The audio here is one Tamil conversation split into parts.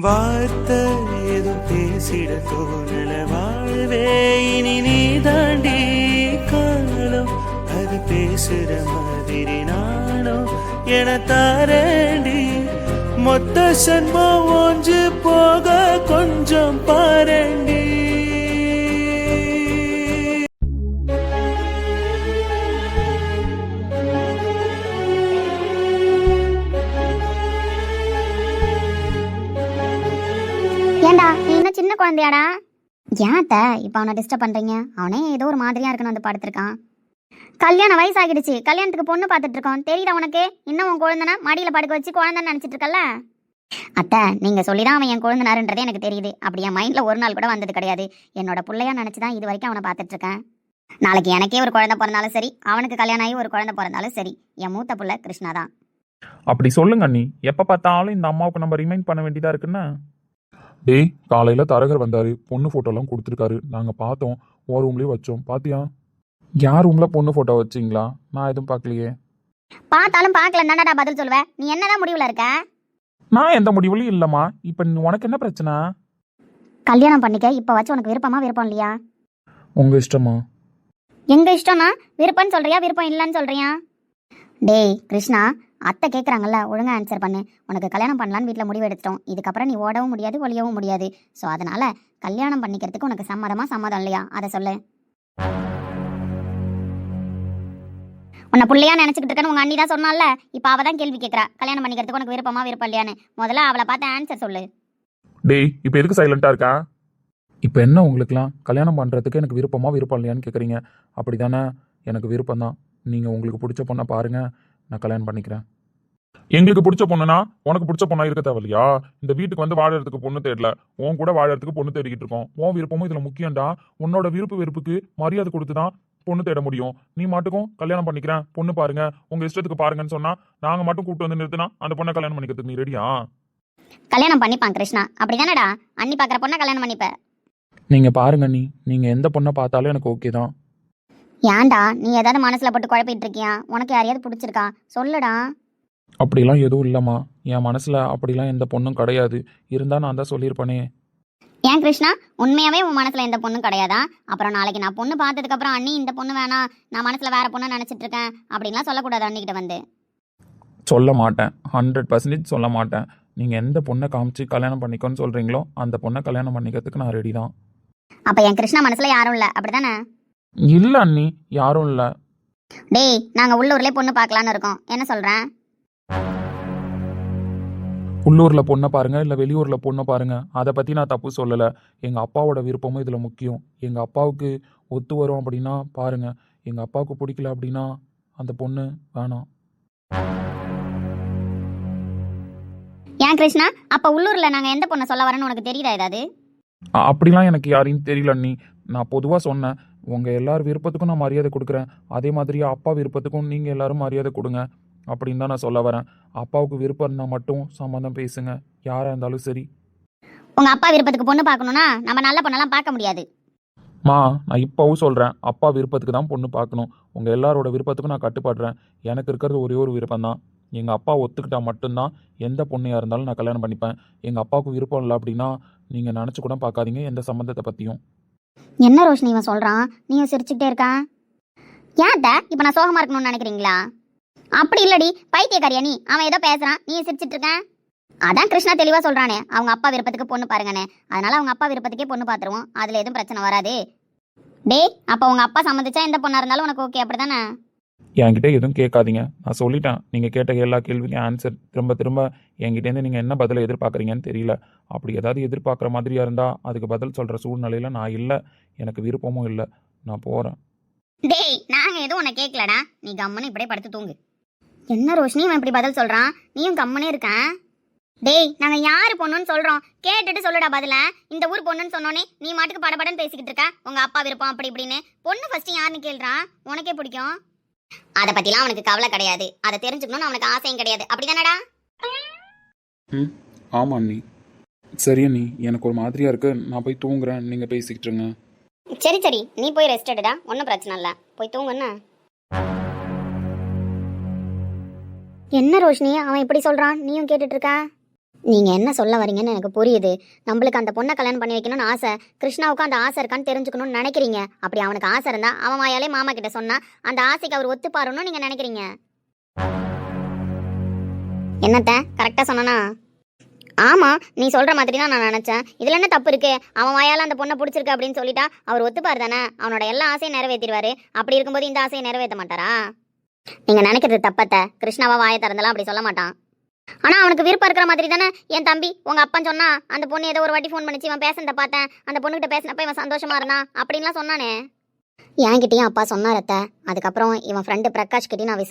வார்த்தை ஏதும் பேசிட தோணல வாழ்வே இனி நீ தாண்டி காலம் அது பேசுற மாதிரி நானும் என தாரண்டி மொத்த சன்மம் ஒன்று போக கொஞ்சம் பாரண்டி. ஏண்டா நீ என்ன சின்ன குழந்தையாடா? ஏன் அத்தை இப்போ அவனை டிஸ்டர்ப் பண்ணுறீங்க? அவனே ஏதோ ஒரு மாதிரியாக இருக்குன்னு வந்து படுத்துருக்கான். கல்யாண வயசாகிடுச்சு, கல்யாணத்துக்கு பொண்ணு பார்த்துட்டு இருக்கோம். தெரியுதா உனக்கு? இன்னும் உன் குழந்தைனா மடியில் படுக்க வச்சு குழந்தைன்னு நினச்சிட்டு இருக்கல. அத்தை நீங்கள் சொல்லி தான் அவன் என் குழந்தைனாருன்றதே எனக்கு தெரியுது. அப்படி என் மைண்டில் ஒரு நாள் கூட வந்தது கிடையாது. என்னோட பிள்ளையா நினச்சி தான் இது வரைக்கும் அவனை பார்த்துட்ருக்கேன். நாளைக்கு எனக்கே ஒரு குழந்தை பிறந்தாலும் சரி, அவனுக்கு கல்யாணம் ஆகி ஒரு குழந்தை பிறந்தாலும் சரி, என் மூத்த பிள்ளை கிருஷ்ணா தான். அப்படி சொல்லுங்க அண்ணி. எப்போ பார்த்தாலும் இந்த அம்மாவுக்கு நம்ம ரிமைண்ட் பண்ண வேண்டியதாக இருக்குன்னு. டேய், காலையில் தரகர் வந்தார், பொண்ணு ஃபோட்டோலாம் கொடுத்துருக்காரு. நாங்கள் பார்த்தோம், ஓ ரூம்லேயே வச்சோம். பார்த்தியா? யார் ரூமில் பொண்ணு ஃபோட்டோ வச்சிங்களா? நான் எதுவும் பார்க்கலையே. பார்த்தாலும் பார்க்கல தானடா பதில் சொல்லுவேன். நீ என்னதான் முடிவில் இருக்க? நான் எந்த முடிவுலையும் இல்லைம்மா. இப்போ உனக்கு என்ன பிரச்சனை? கல்யாணம் பண்ணிக்க இப்போ வச்சு உனக்கு விருப்பமா விருப்பம் இல்லையா? உங்கள் இஷ்டமா? எங்க இஷ்டம்னா விருப்பம்னு சொல்றியா விருப்பம் இல்லைன்னு சொல்றியா? டேய் கிருஷ்ணா, அத்தை கேட்குறாங்கல்ல, ஒழுங்கா ஆன்சர் பண்ணு. உனக்கு கல்யாணம் பண்ணலான்னு வீட்டில் முடிவு எடுத்துட்டோம். இதுக்கப்புறம் நீ ஓடவும் முடியாது, ஒளியவும் முடியாது. ஸோ அதனால கல்யாணம் பண்ணிக்கிறதுக்கு உனக்கு சம்மதம் இல்லையா? அதை சொல்லு. உன்னை பிள்ளையா நினச்சிக்கிட்டு இருக்கேன்னு உங்கள் அண்ணி தான் சொன்னால. இப்போ அவள் தான் கேள்வி கேட்குறா, கல்யாணம் பண்ணிக்கிறதுக்கு உனக்கு விருப்பமா விருப்பம் இல்லையான்னு. முதல்ல அவளை பார்த்து ஆன்சர் சொல்லு. டேய், இப்போ எதுக்கு சைலண்ட்டாக இருக்கா? இப்போ என்ன உங்களுக்குலாம் கல்யாணம் பண்ணுறதுக்கு எனக்கு விருப்பமா விருப்பம் இல்லையான்னு கேட்குறீங்க? அப்படி தானே? எனக்கு விருப்பம் தான். நீங்கள் உங்களுக்கு பிடிச்ச பொண்ணை பாருங்கள், நான் கல்யாணம் பண்ணிக்கிறேன். எங்களுக்கு பிடிச்ச பொண்ணுனா உனக்கு பிடிச்ச பொண்ணா இருக்க தேவையில்லையா? இந்த வீட்டுக்கு வந்து வாழறதுக்கு பொண்ணு தேடல, உன் கூட வாழறதுக்கு பொண்ணு தேடிக்கிட்டு இருக்கோம். உன் விருப்பமும் இதுல முக்கியம்டா. உன்னோட விருப்பு வெறுப்புக்கு மரியாதை கொடுத்துதான் பொண்ணு தேட முடியும். நீ மட்டுக்கும் கல்யாணம் பண்ணிக்கிறேன், பொண்ணு பாருங்க, உங்க இஷ்டத்துக்கு பாருங்கன்னு சொன்னா நாங்க மட்டும் கூப்பிட்டு வந்து நிறுத்தினா அந்த பொண்ணை கல்யாணம் பண்ணிக்கிறதுக்கு நீ ரெடியா? கல்யாணம் பண்ணிப்பான் கிருஷ்ணா, அப்படிதானடா? அண்ணி பார்க்குற பொண்ணை கல்யாணம் பண்ணிப்ப. நீங்க பாருங்க அண்ணி, நீங்க எந்த பொண்ணை பார்த்தாலும் எனக்கு ஓகே தான். ஏன்டா நீ ஏதாவது மனசுல போட்டு குழப்பிட்டு இருக்கியா? உனக்கு யாரையாவது பிடிச்சிருக்கா? சொல்லுடா. அப்படிலாம் எதுவும் இல்லைம்மா. என் மனசுல அப்படிலாம் எந்த பொண்ணும் கிடையாது. இருந்தா நான் தான் சொல்லியிருப்பேனே. ஏன் கிருஷ்ணா, உண்மையாவே உன் மனசுல எந்த பொண்ணும் கிடையாதா? அப்புறம் நாளைக்கு நான் பொண்ணு பார்த்ததுக்கு அப்புறம் அண்ணி இந்த பொண்ணு வேணாம், நான் மனசுல வேற பொண்ணு நினைச்சிட்டு இருக்கேன் அப்படின்லாம் சொல்லக்கூடாது அண்ணிக்கிட்ட வந்து. சொல்ல மாட்டேன், 100% சொல்ல மாட்டேன். நீங்கள் எந்த பொண்ணை காமிச்சு கல்யாணம் பண்ணிக்கோன்னு சொல்கிறீங்களோ அந்த பொண்ணை கல்யாணம் பண்ணிக்கிறதுக்கு நான் ரெடி தான். அப்ப என் கிருஷ்ணா மனசுல யாரும் இல்லை, அப்படிதானே? இல்லை அண்ணி, யாரும் இல்லை. டேய், நாங்க உள்ளூர்லயே பொண்ணு பார்க்கலான்னு இருக்கோம், என்ன சொல்றேன்? உள்ளூரில் பொண்ணை பாருங்கள் இல்லை வெளியூரில் பொண்ணை பாருங்கள், அதை பற்றி நான் தப்பு சொல்லலை. எங்கள் அப்பாவோட விருப்பமும் இதில் முக்கியம். எங்கள் அப்பாவுக்கு ஒத்து வரும் அப்படின்னா பாருங்கள், எங்கள் அப்பாவுக்கு பிடிக்கல அப்படின்னா அந்த பொண்ணு வேணாம். ஏன் கிருஷ்ணா, அப்ப உள்ளூர்ல நாங்க எந்த பொண்ணை சொல்ல வரேன்னு உனக்கு தெரியுதா ஏதாவது? அப்படிலாம் எனக்கு யாரையும் தெரியல அண்ணி. நான் பொதுவாக சொன்னேன், உங்கள் எல்லார் விருப்பத்துக்கும் நான் மரியாதை கொடுக்குறேன். அதே மாதிரி அப்பா விருப்பத்துக்கும் நீங்கள் எல்லாரும் மரியாதை கொடுங்க அப்படின்னு தான் நான் சொல்ல வரேன். அப்பாவுக்கு விருப்பம் இருந்தால் மட்டும் சம்மந்தம் பேசுங்க, யாராக இருந்தாலும் சரி. உங்க அப்பா விருப்பத்துக்கு பொண்ணு பார்க்கணும்னா நம்ம நல்ல பொண்ணெல்லாம் பார்க்க முடியாது. நான் இப்போவும் சொல்கிறேன், அப்பா விருப்பத்துக்கு தான் பொண்ணு பார்க்கணும். உங்கள் எல்லாரோட விருப்பத்துக்கும் நான் கட்டுப்படுறேன். எனக்கு இருக்கிறது ஒரே ஒரு விருப்பம் தான். எங்கள் அப்பா ஒத்துக்கிட்டா மட்டும்தான் எந்த பொண்ணையாக இருந்தாலும் நான் கல்யாணம் பண்ணிப்பேன். எங்கள் அப்பாவுக்கு விருப்பம் இல்லை அப்படின்னா நீங்கள் நினச்சி கூட பார்க்காதீங்க எந்த சம்மந்தத்தை பற்றியும். என்ன ரோஷினி இவன் சொல்றான்? நீயும் சிரிச்சுக்கிட்டே இருக்கா? ஏன் இப்போ நான் சோகமா இருக்கணும்னு நினைக்கிறீங்களா? அப்படி இல்லடி பைத்தியக்காரியா நீ. அவன் ஏதோ பேசுறான், நீ சிரிச்சிட்டு இருக்க. அதான் கிருஷ்ணா தெளிவா சொல்றானே, அவங்க அப்பா விருப்பத்துக்கு பொண்ணு பாருங்கன்னு. அதனால அவங்க அப்பா விருப்பத்துக்கே பொண்ணு பார்த்துருவோம், அதுல எதுவும் பிரச்சனை வராது. டேய், அப்ப உங்க அப்பா சம்மதிச்சா எந்த பொண்ணா இருந்தாலும் உனக்கு ஓகே, அப்படிதானே? என்கிட்ட எதுவும் கேட்காதீங்க, நான் சொல்லிட்டேன். நீங்கள் கேட்ட எல்லா கேள்விக்கும் ஆன்சர் திரும்ப திரும்ப என்கிட்டேருந்து நீங்கள் என்ன பதிலை எதிர்பார்க்குறீங்கன்னு தெரியல. அப்படி ஏதாவது எதிர்பார்க்குற மாதிரியாக இருந்தால் அதுக்கு பதில் சொல்கிற சூழ்நிலையில் நான் இல்லை, எனக்கு விருப்பமும் இல்லை. நான் போகிறேன். டேய், நாங்கள் எதுவும் உன்னை கேட்கலடா, நீ கம்முன்னு இப்படியே படுத்து தூங்கு. என்ன ரோஷினி இவன் இப்படி பதில் சொல்கிறான்? நீயும் கம்முனே இருக்கேன். டேய், நாங்கள் யார் பொண்ணுன்னு சொல்கிறோம், கேட்டுட்டு சொல்லுடா பதில. இந்த ஊர் பொண்ணுன்னு சொன்னோன்னே நீ மாட்டுக்கு படபடன்னு பேசிக்கிட்டு இருக்க. உங்கள் அப்பா விருப்பம் அப்படி இப்படின்னு. பொண்ணு ஃபஸ்ட்டு யாருன்னு கேள்றான், உனக்கே பிடிக்கும். அதை பற்றிலாம் அவனுக்கு கவலை கிடையாது, அதை தெரிஞ்சுக்கணும்னு அவனுக்கு ஆசையும் கிடையாது, அப்படிதானடா? ஆமாம் அண்ணி. சரி அண்ணி, எனக்கு ஒரு மாதிரியாக இருக்கு, நான் போய் தூங்குறேன், நீங்கள் பேசிக்கிட்டு இருங்க. சரி, நீ போய் ரெஸ்ட் எடுடா, ஒன்றும் பிரச்சனை இல்லை, போய் தூங்குன்னு. என்ன ரோஷினி அவன் இப்படி சொல்கிறான், நீயும் கேட்டுட்டு இருக்க? நீங்க என்ன சொல்ல வரீங்கன்னு எனக்கு புரியுது. நம்மளுக்கு அந்த பொண்ணை கல்யாணம் பண்ணி வைக்கணும்னு ஆசை. கிருஷ்ணாவுக்கு அந்த ஆசை இருக்கான்னு தெரிஞ்சுக்கணும்னு நினைக்கிறீங்க. அப்படி அவனுக்கு ஆசை இருந்தா அவன் வாயாலே மாமா கிட்ட சொன்னா அந்த ஆசைக்கு அவர் ஒத்துப்பாருன்னு நீங்க நினைக்கிறீங்க. என்னத்த கரெக்டா சொன்னா? ஆமா, நீ சொல்ற மாதிரி தான் நான் நினைச்சேன். இதுல என்ன தப்பு இருக்கு? அவன் வாயால அந்த பொண்ணை பிடிச்சிருக்கு அப்படின்னு சொல்லிட்டா அவர் ஒத்துப்பாரு தானே. அவனோட எல்லா ஆசையும் நிறைவேற்றிடுவாரு. அப்படி இருக்கும்போது இந்த ஆசையை நிறைவேற்ற மாட்டாரா? நீங்க நினைக்கிறது தப்பத்த. கிருஷ்ணாவா வாயை திறந்தெல்லாம் அப்படி சொல்ல மாட்டான். ஆனா அவனுக்கு விருப்பம் இருக்கிற மாதிரி தானே என் தம்பி உங்க அப்பன் சொன்னா. அந்த பொண்ணு ஏதோ ஒரு வாட்டி ஃபோன் பண்ணிச்சு, இவன் பேசுனத பார்த்தேன், அந்த பொண்ணுகிட்ட பேசினப்ப இவன் சந்தோஷமா இருந்தான் அப்படின்லாம் சொன்னானே. என்கிட்டயும் அப்பா சொன்னாரத்த. அதுக்கப்புறம் இவன் ஃப்ரெண்டு பிரகாஷ் கிட்டயும் நான்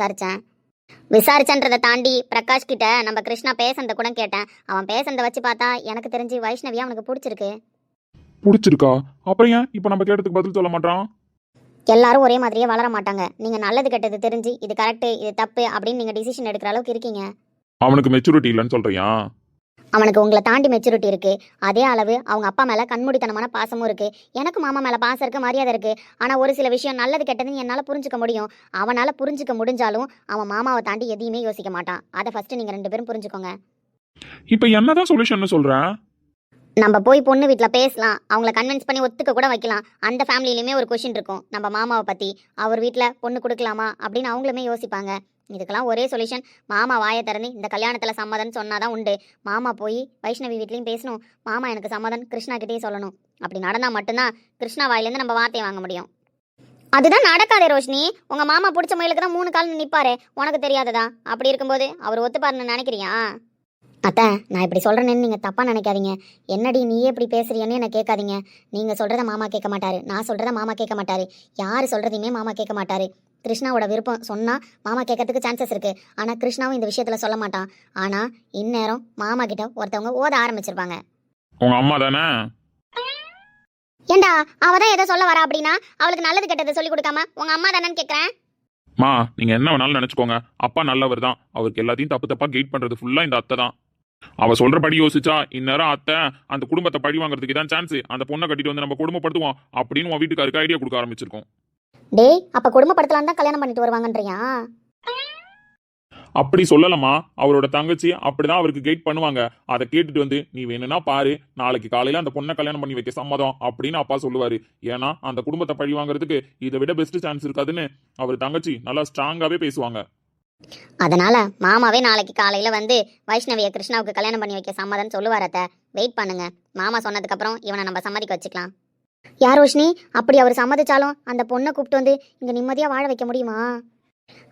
விசாரிச்சன்றதை தாண்டி பிரகாஷ் கிட்ட நம்ம கிருஷ்ணா பேசுனத கூட கேட்டேன். அவன் பேசுனதை வச்சு பார்த்தா எனக்கு தெரிஞ்சு வைஷ்ணவி அவனுக்கு பிடிச்சிருக்கு. பிடிச்சிருக்கா? அப்புறம் ஏன் இப்போ நம்ம கேட்டதுக்கு பதில் சொல்ல மாட்டான்? எல்லாரும் ஒரே மாதிரியே வளர மாட்டாங்க. நீங்க நல்லது கெட்டது தெரிஞ்சு இது கரெக்ட் இது தப்பு அப்படின்னு நீங்க டிசிஷன் எடுக்கிற அளவுக்கு இருக்கீங்க. அவனுக்கு மெச்சூரிட்டி இல்லைன்னு சொல்றியா? அவனுக்கு உங்களை தாண்டி மெச்சூரிட்டி இருக்கு. அதே அளவு அவங்க அப்பா மேல கண்மூடித்தனமான பாசமும் இருக்கு. எனக்கு மாமா மேல பாசம் இருக்கு, மரியாதை இருக்கு. ஆனா ஒரு சில விஷயம் நல்லது கெட்டதுன்னு என்னால புரிஞ்சுக்க முடியும். அவனால புரிஞ்சுக்க முடிஞ்சாலும் அவன் மாமாவை தாண்டி எதையுமே யோசிக்க மாட்டான். அதை ஃபர்ஸ்ட் நீங்க 2 பேரும் புரிஞ்சுக்கோங்க. இப்போ என்னதான் சொல்யூஷன் சொல்றேன்? நம்ம போய் பொண்ணு வீட்டில் பேசலாம், அவங்கள கன்வின்ஸ் பண்ணி ஒத்துக்க கூட வைக்கலாம். அந்த ஃபேமிலியிலுமே ஒரு கொஷின் இருக்கும் நம்ம மாமாவை பற்றி. அவர் வீட்டில் பொண்ணு கொடுக்கலாமா அப்படின்னு அவங்களுமே யோசிப்பாங்க. இதுக்கெல்லாம் ஒரே சொல்யூஷன், மாமா வாயை திறந்து இந்த கல்யாணத்தில் சம்மதம் சொன்னாதான் உண்டு. மாமா போய் வைஷ்ணவி வீட்லேயும் பேசணும். மாமா எனக்கு சம்மதம் கிருஷ்ணா கிட்டேயே சொல்லணும். அப்படி நடந்தால் மட்டும்தான் கிருஷ்ணா வாயிலேருந்து நம்ம வார்த்தையை வாங்க முடியும். அதுதான் நடக்காதே ரோஷினி. உங்கள் மாமா பிடிச்ச முயலுக்கு தான் 3 கால் நிற்பாரு. உனக்கு தெரியாததா? அப்படி இருக்கும்போது அவர் ஒத்துப்பாருன்னு நினைக்கிறியா? அத்தை, நான் இப்படி சொல்கிறேன்னு நீங்கள் தப்பாக நினைக்காதீங்க. என்னடி நீயே இப்படி பேசுறியன்னு என்ன கேட்காதீங்க. நீங்கள் சொல்கிறத மாமா கேட்க மாட்டார், நான் சொல்கிறத மாமா கேட்க மாட்டார், யார் சொல்கிறதையுமே மாமா கேட்க மாட்டார். கிருஷ்ணாவோட விருப்பம் சொன்னால் மாமா கேட்கறதுக்கு சான்சஸ் இருக்குது. ஆனால் கிருஷ்ணாவும் இந்த விஷயத்தில் சொல்ல மாட்டான். ஆனால் இந்நேரம் மாமா கிட்ட ஒருத்தவங்க ஓத ஆரம்பிச்சிருப்பாங்க. உங்க அம்மா தானே? ஏண்டா அவள் தான் ஏதோ சொல்ல வரா அப்படின்னா அவளுக்கு நல்லது கெட்டது சொல்லி கொடுக்காம உங்கள் அம்மா தானேன்னு கேட்குறேன். மா, நீங்க என்ன வேணாலும் நினைச்சுக்கோங்க. அப்பா நல்லவர் தான். அவருக்கு எல்லாத்தையும் தப்பு தப்பா கைட் பண்றது ஃபுல்லா இந்த அத்தை தான். அவ சொல்றபடி யோசிச்சா இந்நேரம் அத்தை அந்த குடும்பத்தை பழி வாங்குறதுக்கு தான் சான்ஸ். அந்த பொண்ணை கட்டிட்டு வந்து நம்ம குடும்பப்படுத்துவோம் அப்படின்னு உன் வீட்டுக்காருக்கு ஐடியா கொடுக்க ஆரம்பிச்சிருக்கோம். டேய், அப்ப குடும்பப்படுத்தலாம் தான் கல்யாணம் பண்ணிட்டு வருவாங்கன்றியா? அப்படி சொல்லலமா. அவரோட தங்கச்சி அப்படிதான் அவருக்கு கைட் பண்ணுவாங்க. அதை கேட்டுட்டு வந்து நீ வேணும்னா பாரு, நாளைக்கு காலையில அந்த பொண்ணை கல்யாணம் பண்ணி வைக்க சம்மதம் அப்படின்னு அப்பா சொல்லுவாரு. ஏன்னா அந்த குடும்பத்தை பழி வாங்குறதுக்கு இதை விட பெஸ்ட் சான்ஸ் இருக்காதுன்னு அவர் தங்கச்சி நல்லா ஸ்ட்ராங்காவே பேசுவாங்க. அதனால மாமாவே நாளைக்கு காலையில வந்து வைஷ்ணவிய கிருஷ்ணாவுக்கு கல்யாணம் பண்ணி வைக்க சம்மதம் சொல்லுவாரத்த. வெயிட் பண்ணுங்க. மாமா சொன்னதுக்கு அப்புறம் இவனை நம்ம சம்மதிக்க வச்சுக்கலாம். யார் ரோஷினி, அப்படி அவர் சம்மதிச்சாலும் அந்த பொண்ணை கூப்பிட்டு வந்து இங்க நிம்மதியா வாழ வைக்க முடியுமா?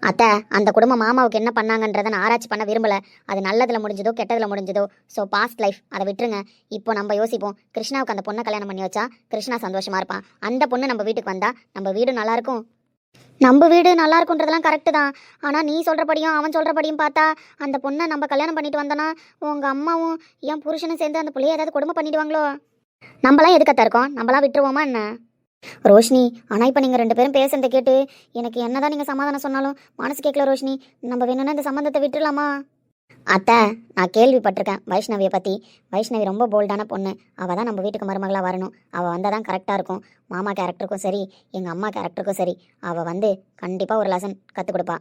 அத்தை, அந்த குடும்பம் மாமாவுக்கு என்ன பண்ணாங்கன்றதை நான் ஆராய்ச்சி பண்ண விரும்பல. அது நல்லதுல முடிஞ்சதோ கெட்டதுல முடிஞ்சதோ, ஸோ பாஸ்ட் லைஃப் அதை விட்டுருங்க. இப்போ நம்ம யோசிப்போம். கிருஷ்ணாவுக்கு அந்த பொண்ணை கல்யாணம் பண்ணி வச்சா கிருஷ்ணா சந்தோஷமா இருப்பான். அந்த பொண்ணு நம்ம வீட்டுக்கு வந்தா நம்ம வீடு நல்லா இருக்கும். நம்ம வீடு நல்லா இருக்குன்றதெல்லாம் கரெக்டு தான். ஆனால் நீ சொல்கிறபடியும் அவன் சொல்கிறபடியும் பார்த்தா அந்த பொண்ணை நம்ம கல்யாணம் பண்ணிட்டு வந்தோன்னா உங்கள் அம்மாவும் என் புருஷனும் சேர்ந்து அந்த பிள்ளைய ஏதாவது கொடுமை பண்ணிடுவாங்களோ? நம்மளாம் எதுக்கத்தான் இருக்கோம்? நம்மளாம் விட்டுருவோமா என்ன? ரோஷினி, ஆனால் இப்போ நீங்கள் 2 பேரும் பேசுறதை கேட்டு எனக்கு என்னதான் நீங்கள் சமாதானம் சொன்னாலும் மனசு கேட்கல ரோஷினி. நம்ம வேணும்னா இந்த சம்மந்தத்தை விட்டுடலாமா? அத்தை, நான் கேள்விப்பட்டிருக்கேன் வைஷ்ணவியை பற்றி. வைஷ்ணவி ரொம்ப போல்டான பொண்ணு. அவள் தான் நம்ம வீட்டுக்கு மருமகளாக வரணும். அவள் வந்தால் தான் கரெக்டாக இருக்கும். மாமா கேரக்டருக்கும் சரி, எங்கள் அம்மா கேரக்டருக்கும் சரி. அவள் வந்து கண்டிப்பாக ஒரு லெசன் கற்றுக் கொடுப்பா.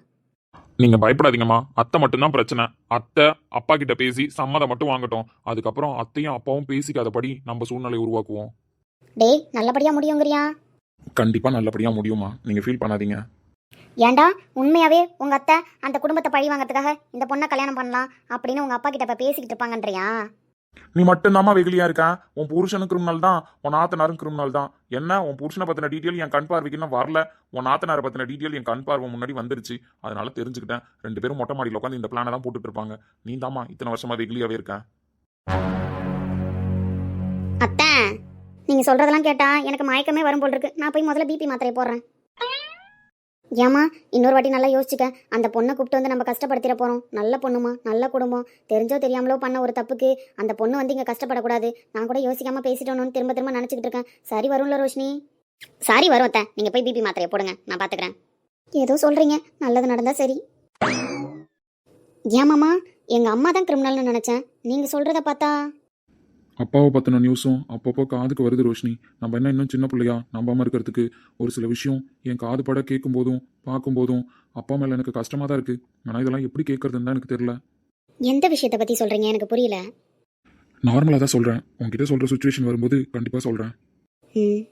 நீங்க பயப்படாதீங்கம்மா. அத்தை மட்டும்தான் பிரச்சனை. அத்தை அப்பா கிட்ட பேசி சம்மதம் மட்டும் வாங்கட்டும். அதுக்கப்புறம் அத்தையும் அப்பாவும் பேசிக்காதபடி நம்ம சூழ்நிலை உருவாக்குவோம். டேய், நல்லபடியாக முடியுங்கிறியா? கண்டிப்பா நல்லபடியா முடியுமா, நீங்க ஃபீல் பண்ணாதீங்க. ஏண்டா உண்மையாவே உங்கள் அத்தை அந்த குடும்பத்தை பழி வாங்கிறதுக்காக இந்த பொண்ணை கல்யாணம் பண்ணலாம் அப்படின்னு உங்கள் அப்பா கிட்ட இப்போ பேசிக்கிட்டு இருப்பாங்கன்றியா? நீ மட்டும்தாம்மா வெகுலியா இருக்க. உன் புருஷனும் கிரிமினல் தான், உன் நாத்தனாரும் கிரிமினல் தான். என்ன, உன் புருஷனை பத்தின டீட்டெயில் என் கண் பார்வைக்கு இன்னும் வரல. உன் நாத்தனாரை பத்தின டீட்டெயில் என் கண் பார்வை முன்னாடி வந்துருச்சு. அதனால தெரிஞ்சுக்கிட்டேன். 2 பேரும் மொட்டை மாடியில் உட்காந்து இந்த பிளானை தான் போட்டுட்டு இருப்பாங்க. நீ தாம்மா இத்தனை வருஷமா வெகுலியாவே இருக்க. அத்தை, நீங்கள் சொல்கிறதெல்லாம் கேட்டால் எனக்கு மயக்கமே வரும் போல் இருக்கு. நான் போய் முதல்ல பிபி மாத்திரையை போடுறேன். ஏமா, இன்னொரு வாட்டி நல்லா யோசிச்சுக்க. அந்த பொண்ணை கூப்பிட்டு வந்து நம்ம கஷ்டப்படுத்திட போகிறோம். நல்ல பொண்ணுமா, நல்ல குடும்பம். தெரிஞ்சோ தெரியாமலோ பண்ண ஒரு தப்புக்கு அந்த பொண்ணு வந்து இங்கே கஷ்டப்படக்கூடாது. நான் கூட யோசிக்காமல் பேசிட்டோன்னு திரும்ப திரும்ப நினச்சிக்கிட்டு இருக்கேன். சரி வரும்ல ரோஷினி? சாரி வரும் அத்தை. நீங்கள் போய் பிபி மாத்திரையை போடுங்க, நான் பார்த்துக்கிறேன். ஏதோ சொல்கிறீங்க, நல்லது நடந்தால் சரி. ஏமாம்மா, எங்கள் அம்மா தான் கிரிமினல்னு நினச்சேன். நீங்கள் சொல்கிறத பார்த்தா அப்பாவை பற்றின நியூஸும் அப்பப்போ காதுக்கு வருது ரோஷினி. நம்ம என்ன இன்னும் சின்ன பிள்ளையா நம்பாமல் இருக்கிறதுக்கு? ஒரு சில விஷயம் என் காது பட கேட்கும் போதும் பார்க்கும்போதும் அப்பா மேலே எனக்கு கஷ்டமாக தான் இருக்குது. ஆனால் இதெல்லாம் எப்படி கேட்கறதுன்னு தான் எனக்கு தெரியல. எந்த விஷயத்தை பற்றி சொல்கிறீங்க? எனக்கு புரியல. நார்மலாக தான் சொல்கிறேன். உங்ககிட்ட சொல்கிற சுச்சுவேஷன் வரும்போது கண்டிப்பாக சொல்கிறேன். ம்.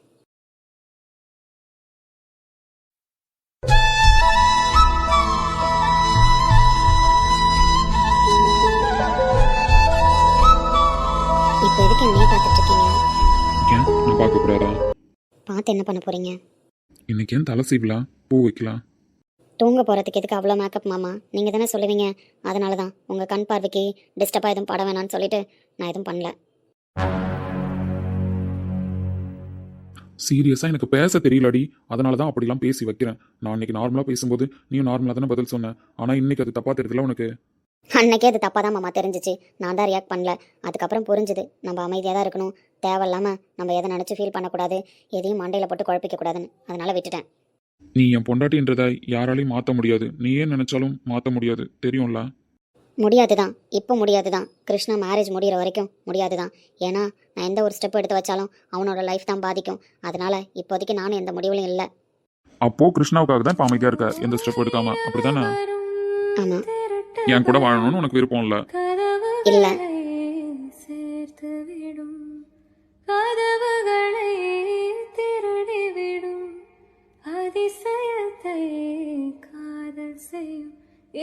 இப்போ எதுக்கு என்னையே பார்த்துட்டு இருக்கீங்க? ஏன் நான் பார்க்கக்கூடாதா? பார்த்து என்ன பண்ண போறீங்க? இன்னைக்கு ஏன் தலை சீவலாம், பூ வைக்கலாம்? தூங்க போகிறதுக்கு எதுக்கு அவ்வளோ மேக்கப் மாமா? நீங்கள் தானே சொல்லுவீங்க. அதனால தான் உங்கள் கண் பார்வைக்கு டிஸ்டர்பாக எதுவும் பட வேணான்னு சொல்லிட்டு நான் எதுவும் பண்ணல. சீரியஸாக எனக்கு பேச தெரியலடி, அதனால தான் அப்படிலாம் பேசி வைக்கிறேன். நான் இன்னைக்கு நார்மலாக பேசும்போது நீயும் நார்மலாக தானே பதில் சொன்னேன். ஆனால் இன்னைக்கு அது தப்பாக தெரியல உனக்கு. அன்னைக்கே அது தப்பாக தான் மாமா தெரிஞ்சிச்சு. நான் தான் ரியாக்ட் பண்ணல. அதுக்கப்புறம் புரிஞ்சுது நம்ம அமைதியாக தான் இருக்கணும், தேவையில்லாமல் நம்ம எதை நினச்சி ஃபீல் பண்ணக்கூடாது, எதையும் மண்டையில் போட்டு குழப்பிக்க கூடாதுன்னு. அதனால் விட்டுட்டேன். நீ என் பொண்டாட்டின்றதை யாராலையும் மாற்ற முடியாது. நீ ஏன் நினைச்சாலும் மாற்ற முடியாது, தெரியும்ல? முடியாது தான், இப்போ முடியாது தான். கிருஷ்ணா மேரேஜ் முடிகிற வரைக்கும் முடியாது தான். ஏன்னா நான் எந்த ஒரு ஸ்டெப் எடுத்து வச்சாலும் அவனோட லைஃப் தான் பாதிக்கும். அதனால் இப்போதைக்கு நானும் எந்த முடிவுலையும் இல்லை. அப்போ கிருஷ்ணாவுக்காக தான் இப்போ அமைதியாக இருக்க, எந்த ஸ்டெப் எடுக்காம, அப்படிதானே? ஆமாம். என் கூட வாழணும்னு உனக்கு விருப்பம் இல்லை? இல்லை. கதவுகளை திருடிவிடும் அதிசயத்தை காதல் செய்யும்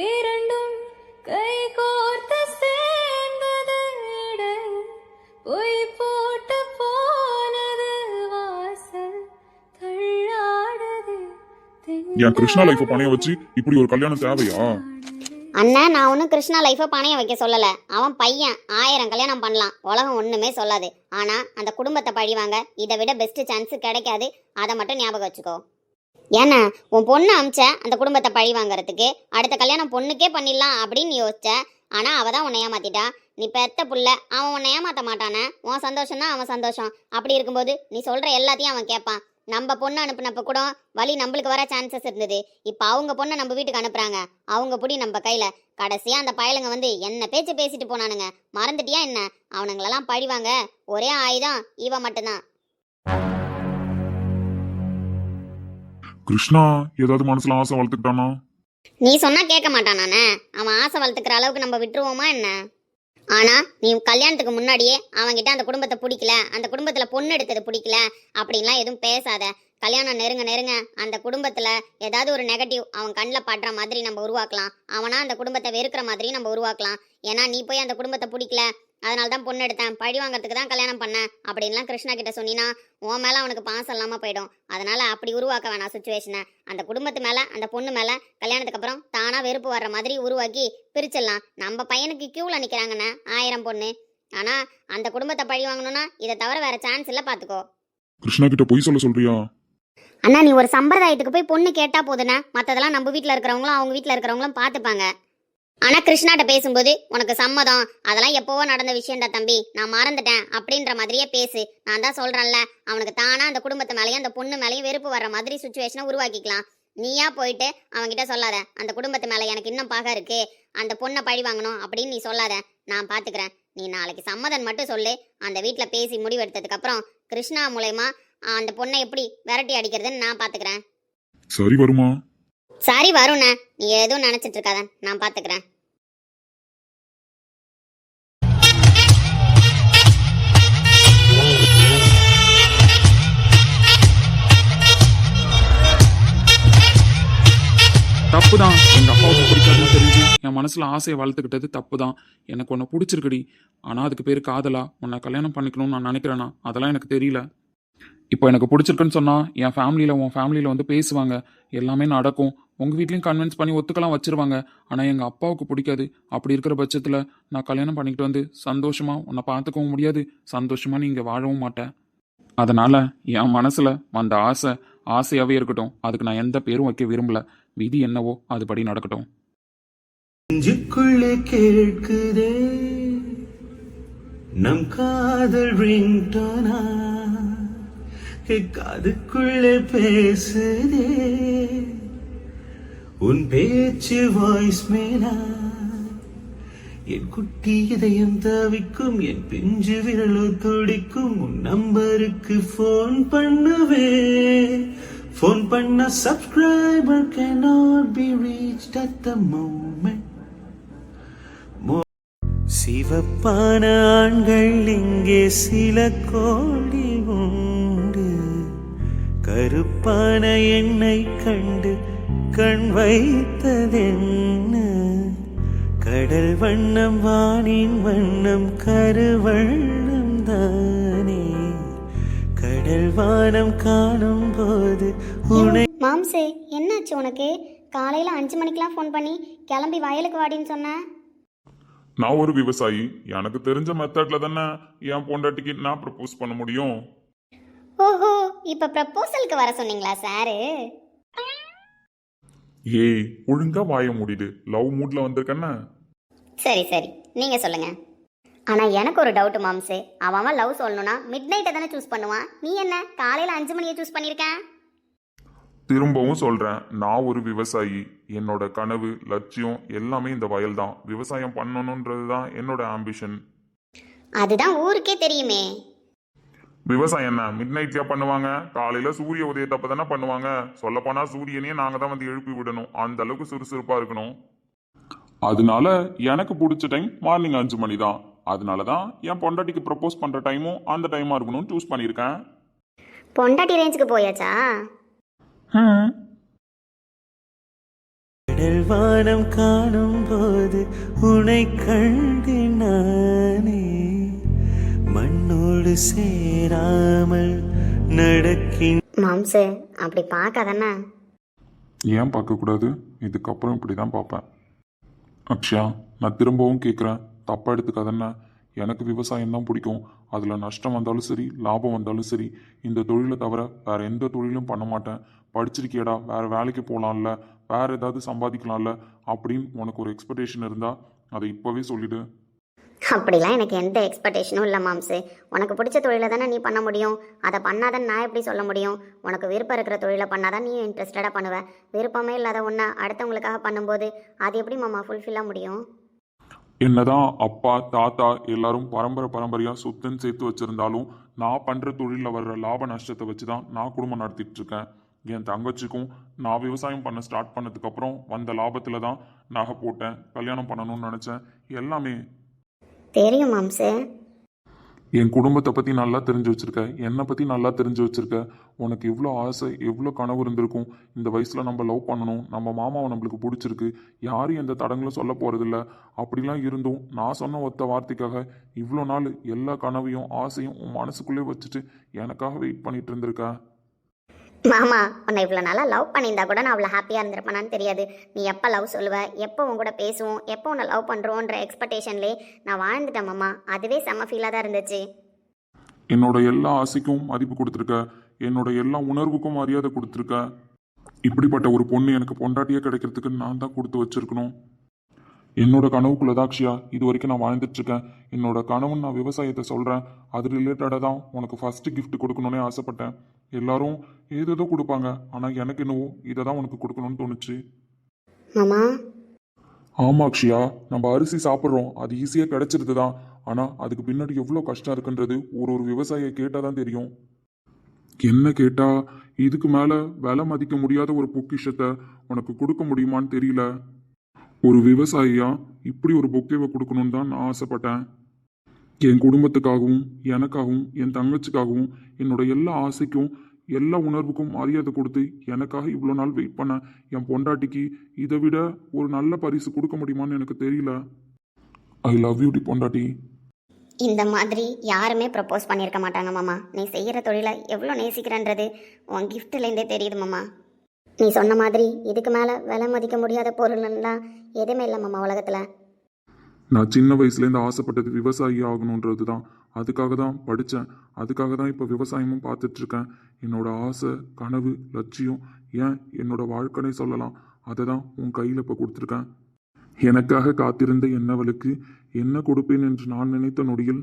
இரண்டும் கை கோர்த்து சேர்ந்தது பொய் போட்டு போனது வாசல் தள்ளாடுது. என் கிருஷ்ணா லைஃப் பணைய வச்சு இப்படி ஒரு கல்யாணம் தேவையா? அண்ணன், நான் ஒன்றும் கிருஷ்ணா லைஃப்பை பணைய வைக்க சொல்லலை. அவன் பையன் 1000 கல்யாணம் பண்ணலாம், உலகம் ஒன்றுமே சொல்லாது. ஆனால் அந்த குடும்பத்தை பழிவாங்க இதை விட பெஸ்ட் சான்ஸ் கிடைக்காது. அதை மட்டும் ஞாபகம் வச்சுக்கோ. ஏன்னா உன் பொண்ணு அமிச்ச அந்த குடும்பத்தை பழி வாங்கறதுக்கு அடுத்த கல்யாணம் பொண்ணுக்கே பண்ணிடலாம் அப்படின்னு யோசிச்ச. ஆனால் அவள் தான் உன்னை ஏமாத்திட்டா. நீ பெத்த புள்ள, அவன் உன்னை ஏமாற்ற மாட்டானே. உன் சந்தோஷம் தான் அவன் சந்தோஷம். அப்படி இருக்கும்போது நீ சொல்கிற எல்லாத்தையும் அவன் கேட்பான். நம்ம பொண்ணு அனுப்புனப்ப கூட வழி நம்மளுக்கு வர சான்சஸ் இருந்தது. இப்போ அவங்க பொண்ணை நம்ம வீட்டுக்கு அனுப்புறாங்க, அவங்க புடி நம்ம கையில. கடைசியா அந்த பயலுங்க வந்து என்ன பேச்சு பேசிட்டு போனானுங்க. மறந்துட்டியா என்ன? அவனுங்களெல்லாம் பழிவாங்க ஒரே ஆயுதம் இவ மட்டும்தான். கிருஷ்ணா ஏதாவது மனசுல ஆசை வளர்த்துக்கிட்டானா? நீ சொன்னா கேட்க மாட்டான் நானே. அவன் ஆசை வளர்த்துக்கிற அளவுக்கு நம்ம விட்டுருவோமா என்ன? ஆனா நீ கல்யாணத்துக்கு முன்னாடியே அவன்கிட்ட அந்த குடும்பத்தை பிடிக்கல, அந்த குடும்பத்துல பொண்ணு எடுத்தது பிடிக்கல அப்படின்லாம் எதுவும் பேசாத. கல்யாணம் நெருங்க நெருங்க அந்த குடும்பத்துல ஏதாவது ஒரு நெகட்டிவ் அவன் கண்ணில் படுற மாதிரி நம்ம உருவாக்கலாம். அவனா அந்த குடும்பத்தை வெறுக்கிற மாதிரி நம்ம உருவாக்கலாம். ஏன்னா நீ போய் அந்த குடும்பத்தை பிடிக்கல, அதனால தான் பொண்ணு எடுத்தேன், பழி வாங்கறதுக்கு தான் கல்யாணம் பண்ணேன் அப்படின்லாம் கிருஷ்ணா கிட்ட சொன்னினா உன் மேலே அவனுக்கு பாசம் இல்லாமல் போயிடும். அதனால அப்படி உருவாக்க வேணாம் சுச்சுவேஷனை. அந்த குடும்பத்து மேலே அந்த பொண்ணு மேலே கல்யாணத்துக்கு அப்புறம் தானாக வெறுப்பு வர்ற மாதிரி உருவாக்கி பிரிச்சிடலாம். நம்ம பையனுக்கு கியூவில் நிற்கிறாங்கண்ணே 1000 பொண்ணு. ஆனால் அந்த குடும்பத்தை பழி வாங்கணும்னா இதை தவிர வேற சான்ஸ் இல்லை, பார்த்துக்கோ. கிருஷ்ணா கிட்ட பொய் சொல்ல சொல்றியா? அண்ணா, நீ ஒரு சம்பிரதாயத்துக்கு போய் பொண்ணு கேட்டா போதுண்ணே. மற்றதெல்லாம் நம்ம வீட்டில் இருக்கிறவங்களும் அவங்க வீட்டில் இருக்கிறவங்களும் பார்த்துப்பாங்க. ஆனால் கிருஷ்ணாட்ட பேசும்போது உனக்கு சம்மதம், அதெல்லாம் எப்போவோ நடந்த விஷயம்டா தம்பி, நான் மறந்துட்டேன் அப்படின்ற மாதிரியே பேசு. நான் தான் சொல்கிறேன்ல, அவனுக்கு தானாக அந்த குடும்பத்து மேலேயும் அந்த பொண்ணு மேலேயும் வெறுப்பு வர்ற மாதிரி சுச்சுவேஷனை உருவாக்கிக்கலாம். நீயா போயிட்டு அவன்கிட்ட சொல்லாத அந்த குடும்பத்து மேலே எனக்கு இன்னும் பாக இருக்கு, அந்த பொண்ணை பழி வாங்கணும் அப்படின்னு நீ சொல்லாத. நான் பார்த்துக்கிறேன். நீ நாளைக்கு சம்மதம் மட்டும் சொல்லு. அந்த வீட்டில் பேசி முடிவெடுத்ததுக்கப்புறம் கிருஷ்ணா மூலயமா அந்த பொண்ணை எப்படி விரட்டி அடிக்கிறதுன்னு நான் பார்த்துக்கிறேன். சரி வருமா? சரி வருண்ணே, நீ எதுவும் நினைச்சிட்டு இருக்காத, நான் பாத்துக்கிறேன். தப்பு தான். எங்கள் அப்பாவுக்கு பிடிக்காதுன்னு தெரிஞ்சு என் மனசில் ஆசையை வளர்த்துக்கிட்டது தப்பு தான். எனக்கு உன்னை பிடிச்சிருக்குடி, ஆனால் அதுக்கு பேர் காதலா, உன்னை கல்யாணம் பண்ணிக்கணும்னு நான் நினைக்கிறேன்னா அதெல்லாம் எனக்கு தெரியல. இப்போ எனக்கு பிடிச்சிருக்குன்னு சொன்னால் என் ஃபேமிலியில் உன் ஃபேமிலியில் வந்து பேசுவாங்க, எல்லாமே நடக்கும். உங்கள் வீட்லேயும் கன்வின்ஸ் பண்ணி ஒத்துக்கலாம் வச்சுருவாங்க. ஆனால் எங்கள் அப்பாவுக்கு பிடிக்காது. அப்படி இருக்கிற பட்சத்தில் நான் கல்யாணம் பண்ணிக்கிட்டு வந்து சந்தோஷமாக உன்னை பார்த்துக்கவும் முடியாது, சந்தோஷமாக நீ இங்கே வாழவும் மாட்டேன். அதனால் என் மனசில் வந்த ஆசையாகவே இருக்கட்டும். அதுக்கு நான் எந்த பேரும் வைக்க விரும்பல. விதி என்னவோ அதுபடி நடக்கட்டும். நெஞ்சுக்குள்ளே கேட்குதே நம் காதல் ரிங்டோனா, காதுக்குள்ளே பேசுதே உன் பேச்சு வாய்ஸ் மேலா. என் குட்டி இதயம் தவிக்கும், என் பிஞ்சு விரலோ துடிக்கும். உன் நம்பருக்கு ஃபோன் பண்ணுவேன். ஃபோன் பண்ண subscriber cannot be reached at the moment. சிவப்பான ஆண்கள் இங்கே சில கோடி உண்டு, கருப்பான என்னை கண்டு கண் வைத்ததென்ன, கடல் வண்ணம் வானின் வண்ணம் கருவண்ணம் தானே, கடல் வானம் காணும் போது உனை. மாம்சே, என்னாச்சு உனக்கு? காலையில் 5 மணிக்கெலாம் ஃபோன் பண்ணி கிளம்பி வயலுக்கு வாடின்னு சொன்னேன். நான் ஒரு விவசாயி, எனக்கு தெரிஞ்ச மெத்தட்ல தானே என் பொண்டாட்டிக்கு நான் ப்ரப்போஸ் பண்ண முடியும். ஓஹோ, இப்போ ப்ரப்போசலுக்கு வர சொன்னீங்களா சாரு? ஏய், ஒழுங்கா வாய மூடிடு. லவ் மூட்ல வந்திருக்கேன்னா. சரி சரி, நீங்கள் சொல்லுங்கள். ஆனால் எனக்கு ஒரு டவுட்டு மாம்சே, அவன் லவ் சொல்லணும்னா மிட் நைட்டை தானே சூஸ் பண்ணுவான். நீ என்ன காலையில் 5 மணியை சூஸ் பண்ணியிருக்கேன்? திரும்பவும் சொல்றேன், நான் ஒரு விவசாயி. என்னோட கனவு, லட்சியம் எல்லாமே இந்த வயல் தான். விவசாயம் பண்ணணுன்றது தான் என்னோட ஆம்பிஷன். அதுதான் ஊருக்கே தெரியுமே. விவசாயம் என்ன மிட் நைட்லயா பண்ணுவாங்க? காலையில சூரிய உதயத்தப்ப தானே பண்ணுவாங்க. சொல்லப்போனா சூரியனையே நாங்க தான் வந்து எழுப்பி விடணும். அந்த அளவுக்கு சுறுசுறுப்பா இருக்கணும். அதனால எனக்கு பிடிச்ச டைம் மார்னிங் 5 மணி தான். அதனாலதான் என் பொண்டாட்டிக்கு ப்ரப்போஸ் பண்ற டைமும் அந்த டைமா இருக்கணும்னு சூஸ் பண்ணியிருக்கேன். பொண்டாட்டி ரேஞ்சுக்கு போயாச்சா? கடல் வானம் காணும் போது உனை கண்டேன் நானே, மண்ணோடு சேராமல் நடக்கின். மாம்சே, அப்படி பார்க்காதண்ணா. ஏன் பார்க்கக்கூடாது? இதுக்கப்புறம் இப்படி தான் பார்ப்பேன். அக்ஷயா, நான் திரும்பவும் கேட்குறேன், தப்பாக எடுத்துக்காதண்ணா. எனக்கு விவசாயம் தான் பிடிக்கும். அதில் நஷ்டம் வந்தாலும் சரி, லாபம் வந்தாலும் சரி, இந்த தொழிலை தவிர வேற எந்த தொழிலும் பண்ண மாட்டேன். படிச்சிருக்கியடா, வேற வேலைக்கு போகலாம்ல, வேற ஏதாவது சம்பாதிக்கலாம்ல அப்படின்னு உனக்கு ஒரு எக்ஸ்பெக்டேஷன் இருந்தா அதை இப்போவே சொல்லிடு. அப்படிலாம் எனக்கு எந்த எக்ஸ்பெக்டேஷனும் இல்லை மாம்சே. உனக்கு பிடிச்ச தொழிலை தானே நீ பண்ண முடியும். அதை பண்ணாதான் நான் எப்படி சொல்ல முடியும்? உனக்கு விருப்பம் இருக்கிற தொழிலை பண்ணாதான் நீ இன்ட்ரெஸ்டடாக பண்ணுவேன். விருப்பமே இல்லாத ஒன்றா அடுத்தவங்களுக்காக பண்ணும்போது அது எப்படி மாமா ஃபுல்ஃபில்லாக முடியும்? என்னதான் அப்பா தாத்தா எல்லாரும் பரம்பரையா சொத்துன்னு சேர்த்து வச்சிருந்தாலும் நான் பண்ற தொழிலில் வர்ற லாப நஷ்டத்தை வச்சு தான் நான் குடும்பம் நடத்திட்டு இருக்கேன். என் தங்கச்சிக்கும் நான் விவசாயம் பண்ண ஸ்டார்ட் பண்ணதுக்கு அப்புறம் வந்த லாபத்துல தான் நகை போட்டேன், கல்யாணம் பண்ணணும்னு நினைச்சேன். எல்லாமே தெரியும் மாம்சே. என் குடும்பத்தை பத்தி நல்லா தெரிஞ்சு வச்சிருக்க, என்னை பத்தி நல்லா தெரிஞ்சு வச்சிருக்க. உனக்கு எவ்வளோ ஆசை, எவ்வளோ கனவு இருந்திருக்கும். இந்த வயசுல நம்ம லவ் பண்ணணும், நம்ம மாமாவை நம்மளுக்கு பிடிச்சிருக்கு, யாரும் எந்த தடங்களும் சொல்ல போறதில்ல. அப்படிலாம் இருந்தும் நான் சொன்ன ஒத்த வார்த்தைக்காக இவ்வளோ நாள் எல்லா கனவையும் ஆசையும் உன் மனசுக்குள்ளே வச்சுட்டு எனக்காக வெயிட் பண்ணிட்டு இருந்திருக்க. மாமா, உன்னை இவ்வளோ நல்லா லவ் பண்ணியிருந்தா கூட நான் அவ்வளோ ஹாப்பியாக இருந்திருப்பேனான்னு தெரியாது. நீ எப்போ லவ் சொல்லுவ, எப்போ உன் கூட பேசுவோம், எப்போ உன்னை லவ் பண்ணுறோன்ற எக்ஸ்பெக்டேஷன்லேயே நான் வாழ்ந்துட்டேன் மாமா. அதுவே செம்ம ஃபீலாக தான் இருந்துச்சு. என்னோட எல்லா ஆசைக்கும் மதிப்பு கொடுத்துருக்க, என்னோட எல்லா உணர்வுக்கும் மரியாதை கொடுத்துருக்க. இப்படிப்பட்ட ஒரு பொண்ணு எனக்கு பொண்டாட்டியே கிடைக்கிறதுக்கு நான் தான் கொடுத்து வச்சிருக்கணும். என்னோட கனவுக்குள்ள தாக்ஷியா இது வரைக்கும் நான் வாழ்ந்துட்டு இருக்கேன். என்னோட கனவுன்னு நான் விவசாயத்தை சொல்றேன். அது ரிலேட்டடாக தான் உனக்கு ஃபர்ஸ்ட் கிஃப்ட் கொடுக்கணும்னே ஆசைப்பட்டேன். எல்லாரும் ஏதேதோ கொடுப்பாங்க, ஆனா எனக்கு என்னவோ இதை தான் உனக்கு கொடுக்கணும்னு தோணுச்சு. மாமா, ஆமா அக்ஷயா, நம்ம அரிசி சாப்பிட்றோம், அது ஈஸியாக கிடைச்சிருது தான். ஆனா அதுக்கு பின்னாடி எவ்வளோ கஷ்டம் இருக்குன்றது ஒரு விவசாயியை கேட்டால் தான் தெரியும். என்ன கேட்டா, இதுக்கு மேல விலை மதிக்க முடியாத ஒரு பொக்கிஷத்தை உனக்கு கொடுக்க முடியுமான்னு தெரியல. ஒரு விவசாயியா இப்படி ஒரு பொக்கேவை கொடுக்கணும்னு தான் நான் ஆசைப்பட்டேன். என் குடும்பத்துக்காகவும் எனக்காகவும் என் தங்கச்சிக்காகவும் என்னோட எல்லா ஆசைக்கும் எல்லா உணர்வுக்கும் மரியாதை கொடுத்து எனக்காக இவ்வளோ நாள் வெயிட் பண்ண என் பொண்டாட்டிக்கு இதை விட ஒரு நல்ல பரிசு கொடுக்க முடியுமான்னு எனக்கு தெரியல. ஐ லவ் யூ டி பொண்டாட்டி. இந்த மாதிரி யாருமே ப்ரப்போஸ் பண்ணியிருக்க மாட்டாங்க மாமா. நீ செய்கிற தொழிலை எவ்வளோ நேசிக்கிறன்றது உன் கிஃப்ட்லேருந்தே தெரியுது மாமா. நீ சொன்ன மாதிரி இதுக்கு மேலே விலை மதிக்க முடியாத பொருள்லாம் எதுவுமே இல்லை மாமா உலகத்தில். நான் சின்ன வயசுலேருந்து ஆசைப்பட்டது விவசாயி ஆகணுன்றது தான். அதுக்காக தான் படித்தேன், அதுக்காக தான் இப்போ விவசாயமும் பார்த்துட்ருக்கேன். என்னோட ஆசை, கனவு, லட்சியம், ஏன் என்னோட வாழ்க்கைனே சொல்லலாம், அதை தான் உன் கையில் இப்போ கொடுத்துருக்கேன். எனக்காக காத்திருந்த என்னவளுக்கு என்ன கொடுப்பேன் என்று நான் நினைத்த நொடியில்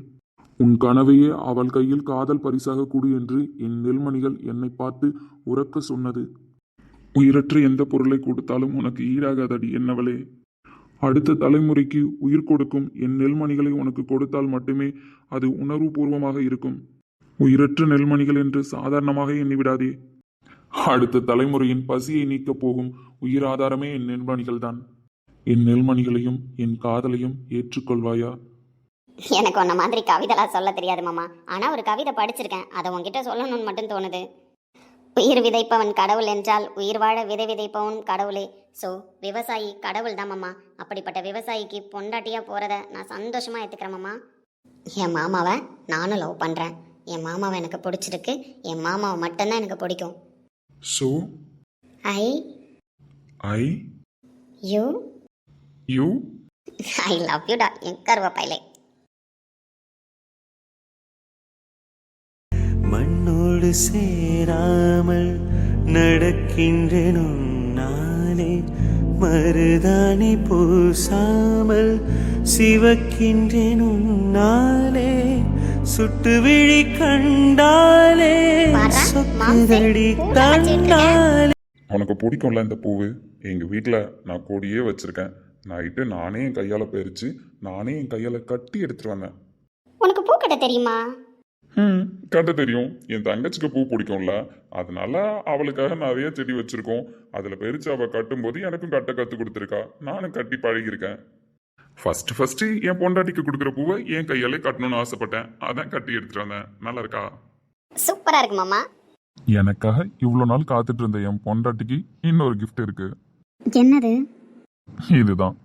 உன் கனவையே அவள் கையில் காதல் பரிசாக கொடு என்று என் நெல்மணிகள் என்னை பார்த்து உறக்க சொன்னது. உயிரற்ற எந்த பொருளை கொடுத்தாலும் உனக்கு ஈடாகாதடி என்னவளே. அடுத்த தலைமுறைக்கு உயிர் கொடுக்கும் என் நெல்மணிகளை உனக்கு கொடுத்தால் மட்டுமே அது உணர்வுபூர்வமாக இருக்கும். உயிரற்ற நெல்மணிகள் என்று சாதாரணமாக எண்ணிவிடாதே. அடுத்த தலைமுறையின் பசியை நீக்கப் போகும் உயிராதாரமே என் நெல்மணிகள் தான். என் நெல்மணிகளையும் என் காதலையும் ஏற்றுக்கொள்வாயா? எனக்கு உன்ன மாதிரி கவிதைலாம் சொல்ல தெரியாது மாமா. ஆனால் ஒரு கவிதை படிச்சிருக்கேன், அதை உன்கிட்ட சொல்லணும்னு மட்டும் தோணுது. உயிர் விதைப்பவன் கடவுள் என்றால் உயிர் வாழ விதை விதைப்பவன் கடவுளே. ஸோ விவசாயி கடவுள் தான் மாமா. அப்படிப்பட்ட விவசாயிக்கு பொண்டாட்டியாக போகிறத நான் சந்தோஷமாக ஏற்றுக்கிறேன் மாமா. என் மாமாவை நானும் லவ் பண்ணுறேன். என் மாமாவை எனக்கு பிடிச்சிருக்கு. என் மாமாவை மட்டும்தான் எனக்கு பிடிக்கும். So I I you you I love யூடா என் கருவப்பையிலே. மண்ணோடு சேராமல் நடக்கின்றனும் நானே, மருதாணி பூசாமல் சிவக்கின்றனும் நானே, சுட்டுவிழி கண்டாலே பாரா, சொக்குதடி மாம்சே, பூவை வச்சிட்டு தந்தாலே. உனக்கு பிடிக்கும்ல இந்த பூவு? எங்கள் வீட்டில் நான் கொடியே வச்சுருக்கேன். நைட்டு நானே என் கையால் பறித்து நானே என் கையால் கட்டி எடுத்துட்டு வந்தேன். உனக்கு பூ கட்ட தெரியுமா? கட்ட தெரியும். என் தங்கச்சிக்கு பூ பிடிக்கும்ல, அதனால அவளுக்காக நிறைய செடி வச்சுருக்கோம். அதில் பறித்து அவள் கட்டும்போது எனக்கும் கட்ட கற்றுக் கொடுத்துருக்கா. நானும் கட்டி பழகியிருக்கேன். ஃபஸ்ட்டு என் பொண்டாட்டிக்கு கொடுக்குற பூவை என் கையாலே கட்டணும்னு ஆசைப்பட்டேன். அதான் கட்டி எடுத்துட்டு வந்தேன். நல்லா இருக்கா? சூப்பரா இருக்கு மாமா. எனக்காக இவ்வளோ நாள் காத்துட்டு இருந்த என் பொண்டாட்டிக்கு இன்னொரு gift இருக்கு. என்னது? இதுதான்.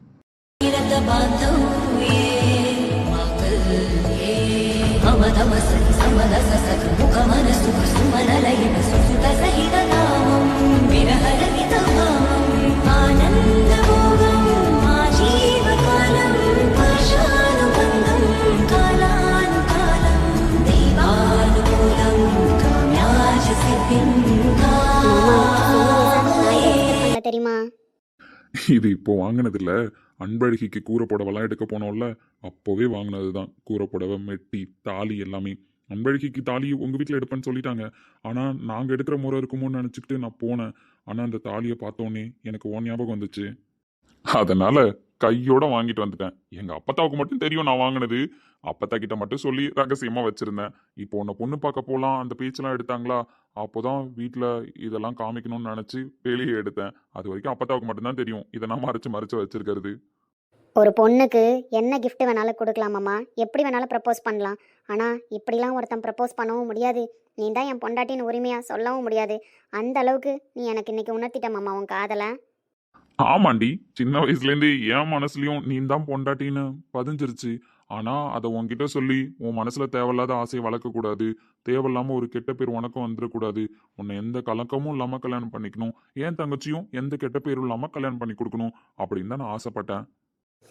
தெரியுமா? இது இப்போ வாங்கினதில்ல. அன்பழகிக்கு கூரை புடவைலாம் எடுக்க போனோம்ல, அப்போவே வாங்கினது தான். கூரை புடவை, மெட்டி, தாலி எல்லாமே. அன்பழகிக்கு தாலி உங்கள் வீட்டில் எடுப்பேன்னு சொல்லிட்டாங்க. ஆனால் நாங்கள் எடுக்கிற முறை இருக்குமோன்னு நினச்சிக்கிட்டு நான் போனேன். ஆனால் அந்த தாலியை பார்த்தோன்னே எனக்கு ஓ ஞாபகம் வந்துச்சு. அதனால கையோட வாங்கிட்டு வந்துட்டேன். எங்கள் அப்பத்தாவுக்கு மட்டும் தெரியும் நான் வாங்கினது. அப்பத்தா கிட்ட மட்டும் சொல்லி ரகசியமாக வச்சுருந்தேன். இப்போ உன்னை பொண்ணு பார்க்க போகலாம் அந்த பேச்செல்லாம் எடுத்தாங்களா, அப்போதான் வீட்டில் இதெல்லாம் காமிக்கணும்னு நினச்சி வெளியே எடுத்தேன். அது வரைக்கும் அப்பத்தாவுக்கு மட்டும்தான் தெரியும் இதை நான் மறைச்சு வச்சிருக்கிறது. ஒரு பொண்ணுக்கு என்ன gift வேணாலும் கொடுக்கலாமாம்மா, எப்படி வேணாலும் ப்ரப்போஸ் பண்ணலாம். ஆனால் இப்படிலாம் ஒருத்தன் ப்ரப்போஸ் பண்ணவும் முடியாது. நீ தான் என் பொண்டாட்டின்னு உரிமையாக சொல்லவும் முடியாது. அந்த அளவுக்கு நீ எனக்கு இன்னைக்கு உணர்த்திட்ட மாமா உன் காதலை. ஆமாண்டி, சின்ன வயசுலேருந்து என் மனசுலயும் நீ தான் பொண்டாட்டின்னு பதிஞ்சிருச்சு. ஆனா அதை உன்கிட்ட சொல்லி உன் மனசுல தேவையில்லாத ஆசையை வளர்க்கக்கூடாது. தேவையில்லாம ஒரு கெட்ட பேர் உனக்கும் வந்துடக்கூடாது. உன்னை எந்த கலக்கமும் இல்லாம கல்யாணம் பண்ணிக்கணும். என் தங்கச்சியும் எந்த கெட்ட பேரும் இல்லாம கல்யாணம் பண்ணி கொடுக்கணும் அப்படின்னு தான் நான் ஆசைப்பட்டேன்.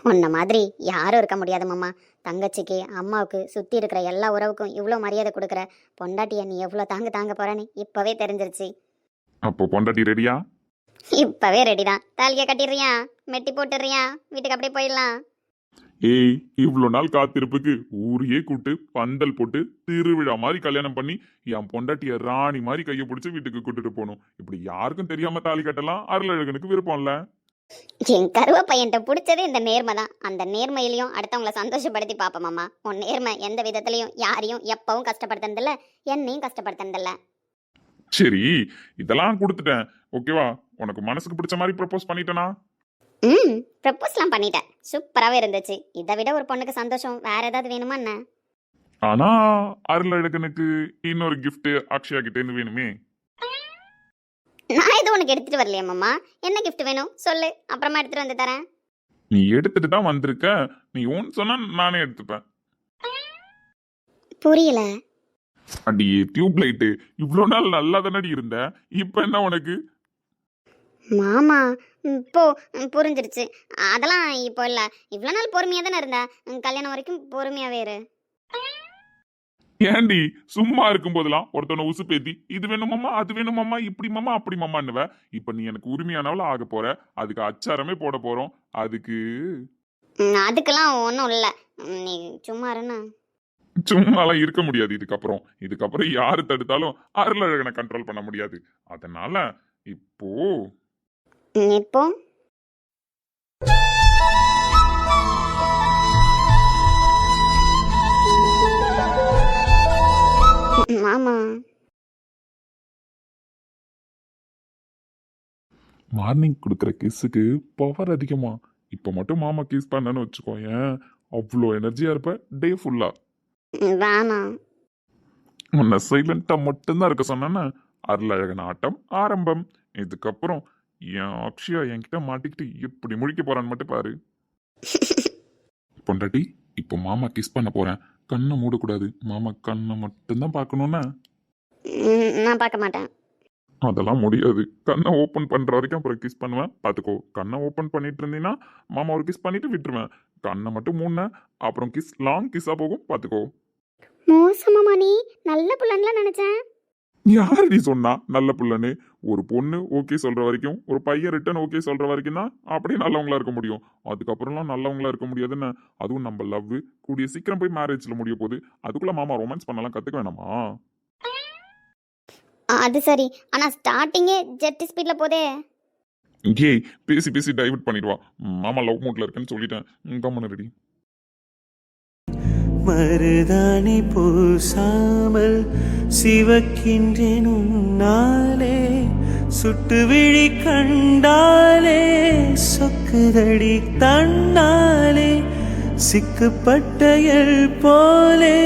உன்ன மாதிரி யாரும் இருக்க முடியாது மாமா. தங்கச்சிக்கு அம்மாவுக்கு சுற்றி இருக்கிற எல்லா உறவுக்கும் இவ்வளோ மரியாதை கொடுக்குற பொண்டாட்டியை நீ எவ்வளோ தாங்க போகிறேன்னு இப்போவே தெரிஞ்சிருச்சு. அப்போ பொண்டாட்டி ரெடியா? இப்போவே ரெடி தான். தாலியை கட்டிடுறியா? மெட்டி போட்டுடுறியா? வீட்டுக்கு அப்படியே போயிடலாம். ஏய், இவ்வளோ நாள் காத்திருப்புக்கு ஊரையே கூட்டு பந்தல் போட்டு திருவிழா மாதிரி கல்யாணம் பண்ணி என் பொண்டாட்டிய ராணி மாதிரி கையை பிடிச்சி வீட்டுக்கு கூட்டிட்டு போகணும். இப்படி யாருக்கும் தெரியாம தாலி கட்டலாம் அருளழகனுக்கு விருப்பம்ல. என் கருவ பையன்ட்ட பிடிச்சதே இந்த நேர்மை தான். அந்த நேர்மையிலையும் அடுத்தவங்களை சந்தோஷப்படுத்தி பார்ப்போமாம்மா. உன் நேர்மை எந்த விதத்துலையும் யாரையும் எப்பவும் கஷ்டப்படுத்துனதில்ல, என்னையும் கஷ்டப்படுத்துனதில்ல. சரி, இதெல்லாம் கொடுத்துட்டேன். ஓகேவா? உனக்கு மனசுக்கு பிடிச்ச மாதிரி ப்ரப்போஸ் பண்ணிட்டேனா? ப்ரப்போஸ்லாம் பண்ணிட்டேன். சூப்பராகவே இருந்துச்சு. இதை விட ஒரு பொண்ணுக்கு சந்தோஷம் வேற ஏதாவது வேணுமா என்ன? ஆனா அருளழகனுக்கு இன்னொரு gift அக்ஷயா கிட்ட இருந்து வேணுமே. நான் எதுவும் உனக்கு எடுத்துட்டு வரலையா மாமா? என்ன gift வேணும் சொல்லு, அப்புறமா எடுத்துட்டு வந்து தரேன். நீ எடுத்துட்டு தான் வந்திருக்க. நீ ஒன்னு சொன்னா நானே எடுத்துப்பேன். புரியல. அடியே டியூப் லைட்டு, இவ்வளோ நாள் நல்லா தானடி இருந்த, இப்ப என்ன உனக்கு? மாமா இப்போ புரிஞ்சிருச்சு. அதெல்லாம் இப்போ இல்லை. இவ்வளோ நாள் பொறுமையாக தானே இருந்த. கல்யாணம் வரைக்கும் பொறுமையாகவே இரு. ஏண்டி சும்மா இருக்கும் போதெல்லாம் ஒருத்தனை உசுப்பேத்தி இது வேணுமாமா அது வேணுமாமா இப்படி மாமா அப்படி மாமான்னுவ. இப்ப நீ எனக்கு உரிமையானவள ஆக போற. அதுக்கு அச்சாரமே போட போறோம். அதுக்கு அதுக்கெல்லாம் ஒன்றும் இல்லை. நீ சும்மா இருண்ணா. சும்மாலாம் இருக்க முடியாது. இதுக்கப்புறம் யாரு தடுத்தாலும் அருளழகனை கண்ட்ரோல் பண்ண முடியாது. அதனால இப்போ இப்போ மாமா மார்னிங் கொடுக்குற கிஸ்ஸுக்கு பவர் அதிகமா. இப்ப மட்டும் மாமா கிஸ் பண்ணன்னு வச்சுக்கோயேன், அவ்வளோ எனர்ஜியா இருப்ப டே ஃபுல்லா. வேணாம். உன்னை சைலண்டா மட்டும்தான் இருக்க சொன்னேன்னா அருளழகன் ஆட்டம் ஆரம்பம். இதுக்கப்புறம் என் அக்ஷயா என்கிட்ட மாட்டிக்கிட்டு எப்படி முழிக்க போறான்னு மட்டும் பாரு. பொண்டாட்டி, இப்போ மாமா கிஸ் பண்ண போறேன். கண்ணை மூடக்கூடாது. மாமா கண்ணை மட்டும்தான் பார்க்கணும்னா நான் பார்க்க மாட்டேன். அதெல்லாம் முடியாது. கண்ணை ஓப்பன் பண்ற வரைக்கும் அப்புறம் கிஸ் பண்ணுவேன் பார்த்துக்கோ. கண்ணை ஓப்பன் பண்ணிட்டு இருந்தீங்கன்னா மாமா ஒரு கிஸ் பண்ணிட்டு விட்டுருவேன். கண்ணை மட்டும் மூணு அப்புறம் கிஸ் லாங் கிஸ்ஸா போகும் பார்த்துக்கோ. மோசமா நீ நல்ல புள்ளன்லாம் நினைச்சேன். யாரடி சொன்னா நல்ல புள்ளன்னு? ஒரு பொண்ணு ஓகே சொல்ற வரைக்கும், ஒரு பையன் ரிட்டன் ஓகே சொல்ற வரைக்கும் தான் அப்படியே நல்லவங்களா இருக்க முடியும். அதுக்கப்புறம்லாம் நல்லவங்களா இருக்க முடியாதுன்னு. அதுவும் நம்ம லவ் கூடிய சீக்கிரம் போய் மேரேஜ்ல முடிய போகுது. அதுக்குள்ள மாமா ரொமான்ஸ் பண்ணலாம் கத்துக்க வேணாமா? அது சரி, ஆனா ஸ்டார்டிங்கே ஜெட் ஸ்பீட்ல போதே. ஏய், பேசி பேசி டைவர்ட் பண்ணிடுவா. மாமா லவ் மூட்ல இருக்குன்னு சொல்லிட்டேன். கம்மனு ரெடி. மருதாணி பூசாமல் சிவக்கின்றேன் உன்னாலே, சுட்டு விழி கண்டாலே சொக்குதடி தன்னாலே, சிக்குப்பட்டையல் போலே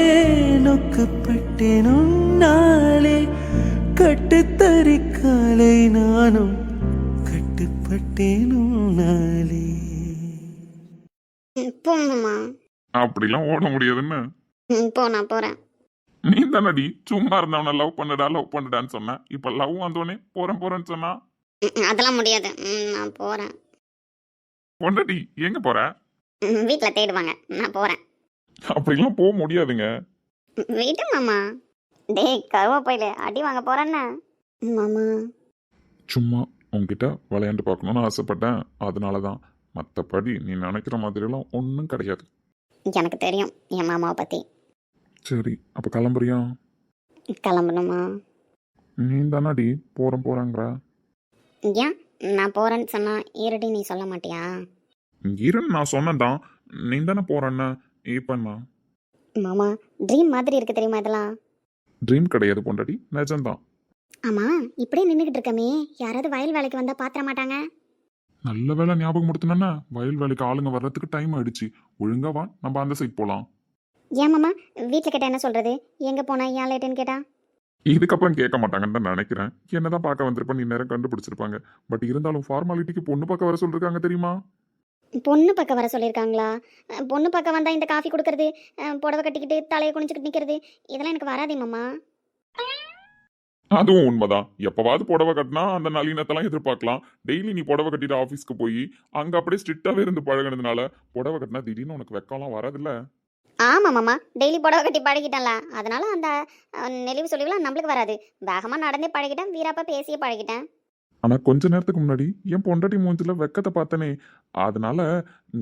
நொக்குப்பட்டேன் உன்னாலே, கட்டுத்தறிக்காலை நானும் கட்டுப்பட்டேன் உன்னாலே. போமா. அப்படிலாம் ஓட முடியாதுன்னு. போ, நான் போறேன். நீ தானடி சும்மா இருந்தவன லவ் பண்ணுடான்னு சொன்ன. இப்ப லவ் வந்தோடனே போறேன்னு சொன்னா. அதெல்லாம் முடியாது. நான் போறேன். பொண்டாட்டி எங்க போற? வீட்டுல தேடுவாங்க, நான் போறேன். அப்படிலாம் போக முடியாதுங்க. வீட்டு மாமா. டேய் கருவேப்பிலை அடி வாங்க போறேன்னா மாமா. சும்மா உன்கிட்ட விளையாண்டு பார்க்கணும்னு ஆசைப்பட்டேன். அதனாலதான். மற்றபடி நீ நினைக்கிற மாதிரிலாம் ஒன்றும் கிடையாது. எனக்கு தெரியும் என் மாமாவை பத்தி. சரி, அப்ப கிளம்புறியா? கிளம்பணுமா? நீ தானாடி போறேங்கிற. ஏன் நான் போறேன்னு சொன்னா ஈரடி நீ சொல்ல மாட்டியா? இருன்னு நான் சொன்னதான். நீ தானே போறேன்னு இப்பண்ணா. மாமா, ட்ரீம் மாதிரி இருக்கு தெரியுமா இதெல்லாம்? ட்ரீம் கிடையாது பொண்டாட்டி, நிஜம்தான். ஆமா, இப்படியே நின்றுகிட்டு இருக்கமே, யாராவது வயல் வேலைக்கு வந்தா பாத்திர மாட்டாங்க? நல்ல வேலை ஞாபகம் கொடுத்தனா. வயல் வேலைக்கு ஆளுங்க வர்றதுக்கு டைம் ஆயிடுச்சு. ஒழுங்கா வா, நம்ம அந்த சைட் போலாம். ஏன் மாமா, வீட்டுல கேட்டா என்ன சொல்றது? எங்க போனா ஏன் லேட்டுன்னு கேட்டா? இதுக்கப்புறம் கேட்க மாட்டாங்கன்னு தான் நினைக்கிறேன். என்னதான் பார்க்க வந்திருப்பேன் நீ நேரம் கண்டுபிடிச்சிருப்பாங்க. பட் இருந்தாலும் ஃபார்மாலிட்டிக்கு பொண்ணு பார்க்க வர சொல்லிருக்காங்க தெரியுமா? பொண்ணு பார்க்க வர சொல்லியிருக்காங்களா? பொண்ணு பார்க்க வந்தா இந்த காஃபி கொடுக்கறது, புடவை கட்டிக்கிட்டு தலையை குனிச்சுக்கிட்டு நிக்கிறது, இதெல்லாம் எனக்கு வராதே மாமா. அதுவும் உண்மைதான். எப்பவாவது புடவை கட்டினா அந்த நளினத்தெல்லாம் எதிர்பார்க்கலாம். டெய்லி நீ புடவை கட்டிட்டு ஆஃபீஸ்க்கு போய் அங்க அப்படியே ஸ்ட்ரிக்டாவே இருந்து பழகினதுனால புடவை கட்டினா திடீர்னு உனக்கு வெக்கம்லாம் வராதுல்ல? ஆமா மாமா, டெய்லி புடவை கட்டி பழகிட்டேன்ல, அதனால அந்த நெளிவு சொல்லிவெல்லாம் நம்மளுக்கு வராது. வேகமா நடந்தே பழகிட்டேன், வீராப்பா பேசியே பழகிட்டேன். ஆனா கொஞ்ச நேரத்துக்கு முன்னாடி என் பொண்டாட்டி மூஞ்சில வெக்கத்தை பார்த்தனே. அதனால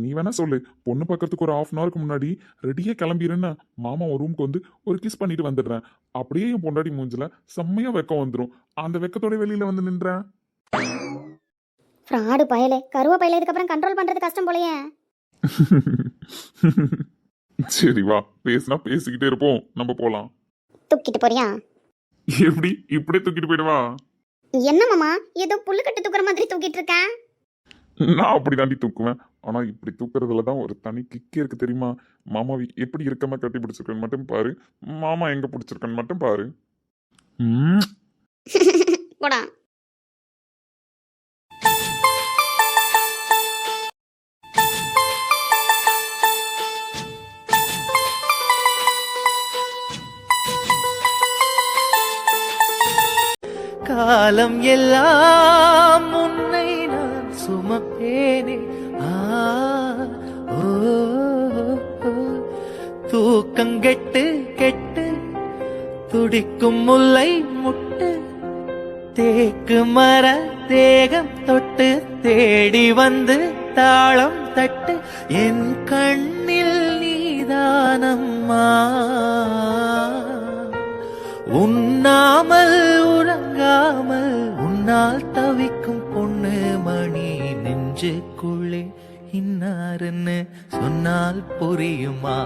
நீ வேணா சொல்லு, பொண்ணு பார்க்கறதுக்கு ஒரு 1/2 hourக்கு முன்னாடி ரெடியா கிளம்பிடுன்னு மாமா ஒரு ரூமுக்கு வந்து ஒரு கிஸ் பண்ணிட்டு வந்துடுறேன். அப்படியே என் பொண்டாட்டி மூஞ்சில செம்மையா வெக்கம் வந்துடும். அந்த வெக்கத்தோட வெளியில வந்து நின்றேன். ஃப்ராடு பயலே, கருவ பயலே, இதுக்கப்புறம் கண்ட்ரோல் பண்றது கஷ்டம் போலயே. சரி வா, பேசினா பேசிக்கிட்டே இருப்போம், நம்ம போலாம். தூக்கிட்டு போறியா? எப்படி இப்படியே தூக்கிட்டு போயிடுவா? என்ன மாமா, ஏதோ புல்லுக்கட்டு தூக்குற மாதிரி தூக்கிட்டு இருக்கேன். நான் அப்படி தாண்டி தூக்குவேன். ஆனா இப்படி தூக்குறதுல தான் ஒரு தனி கிக்கே இருக்கு தெரியுமா? மாமாவை எப்படி இருக்கமா கட்டி பிடிச்சிருக்கேன்னு மட்டும் பாரு. மாமா எங்க பிடிச்சிருக்கேன்னு மட்டும் பாரு. போடா. காலம் எல்லாம் உன்னை நான் சுமப்பேனே. ஓ, தூக்கங்கெட்டு கெட்டு துடிக்கும் முல்லை முட்டு, தேக்கு மர தேகம் தொட்டு தேடி வந்து தாளம் தட்டு, என் கண்ணில் நீதானம்மா. உண்ணாமல் உறங்காமல் உன்னால் தவிக்கும் பொண்ணு மணி, நெஞ்சுக்குள்ளே இன்னாருன்னு சொன்னால் புரியுமா?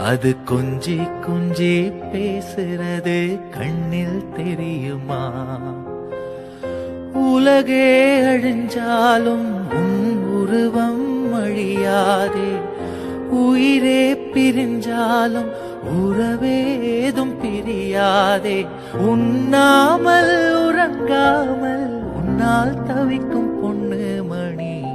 அது கொஞ்சி கொஞ்சி பேசுறது கண்ணில் தெரியுமா? உலகே அழிஞ்சாலும் உன் உருவம் அழியாதே, உயிரே பிரிஞ்சாலும் உறவேதும் பிரியாதே. உண்ணாமல் உறங்காமல் உன்னால் தவிக்கும் பொண்ணு மணி